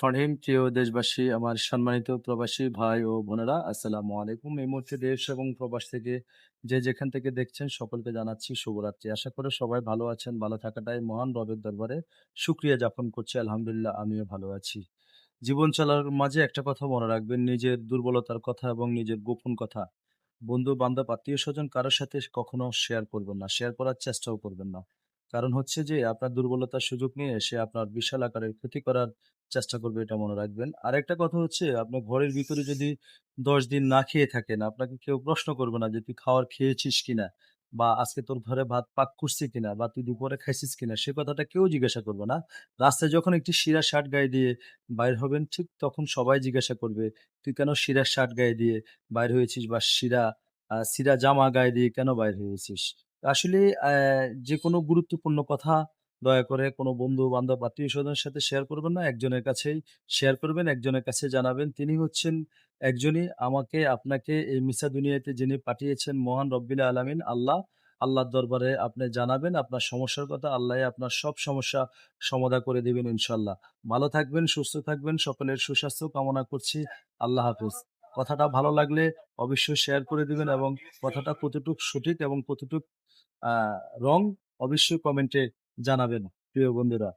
ফারহিম প্রিয় দেশবাসী, আমার সম্মানিত প্রবাসী ভাই ও বোনেরা, আসসালামু আলাইকুম। এই মুহূর্তে দেশ এবং প্রবাস থেকে যে যেখান থেকে দেখছেন সকলকে জানাচ্ছি শুভরাত্রি। আশা করি সবাই ভালো আছেন। ভালো থাকাটাই মহান রবের দরবারে শুকরিয়া জ্ঞাপন করছি। আলহামদুলিল্লাহ, আমিও ভালো আছি। জীবন চলার মাঝে একটা কথা মনে রাখবেন, নিজের দুর্বলতার কথা এবং নিজের গোপন কথা বন্ধু-বান্ধব, আত্মীয়স্বজন কারো সাথে কখনো শেয়ার করবেন না। শেয়ার করার চেষ্টাও করবেন না। কারণ হচ্ছে যে আপনার দুর্বলতার সুযোগ নিয়ে সে আপনার বিশাল আকারের ক্ষতি করার চেষ্টা করবে, এটা মনে রাখবেন। আরেকটা কথা হচ্ছে, আপনার ঘরের ভিতরে যদি ১০ দিন না খেয়ে থাকেন, আপনাকে কেউ প্রশ্ন করবে না যে তুই খাওয়ার খেয়েছিস কিনা? বা আজকে তোর ঘরে ভাত পাক করছে কিনা? বা তুই দুপুরে খাইছিস কিনা? সে কথাটা কেউ জিজ্ঞাসা করবে না। রাস্তায় যখন একটি ছিঁড়া শার্ট গায়ে দিয়ে বাইর হবেন, ঠিক তখন সবাই জিজ্ঞাসা করবে, "তুই কেন ছিঁড়া শার্ট গায়ে দিয়ে বাইর হয়েছিস বা ছিঁড়া জামা গায়ে দিয়ে কেন বাইর হয়েছিস?" আসলে যেকোনো গুরুত্বপূর্ণ কথা দয়া করে কোনো বন্ধু-বান্ধব, আত্মীয়স্বজনের সাথে শেয়ার করবেন না। একজনের কাছেই শেয়ার করবেন, একজনের কাছে জানাবেন। তিনি হচ্ছেন একজনই, আমাকে আপনাকে এই মিছা দুনিয়াতে যিনি পাঠিয়েছেন, মহান রব্বিল আলামিন আল্লাহ। আল্লাহর দরবারে আপনি জানাবেন আপনার সমস্যার কথা। আল্লাহই আপনার সব সমস্যা সমাধা করে দিবেন ইনশাআল্লাহ। ভালো থাকবেন, সুস্থ থাকবেন। সকলের সুস্বাস্থ্য কামনা করছি। আল্লাহ হাফেজ। কথাটা ভালো লাগলে অবশ্যই শেয়ার করে দিবেন এবং কথাটা কতটুক সঠিক এবং কতটুক আ রং অবশ্যই কমেন্টে জানাবেন, প্রিয় বন্ধুরা।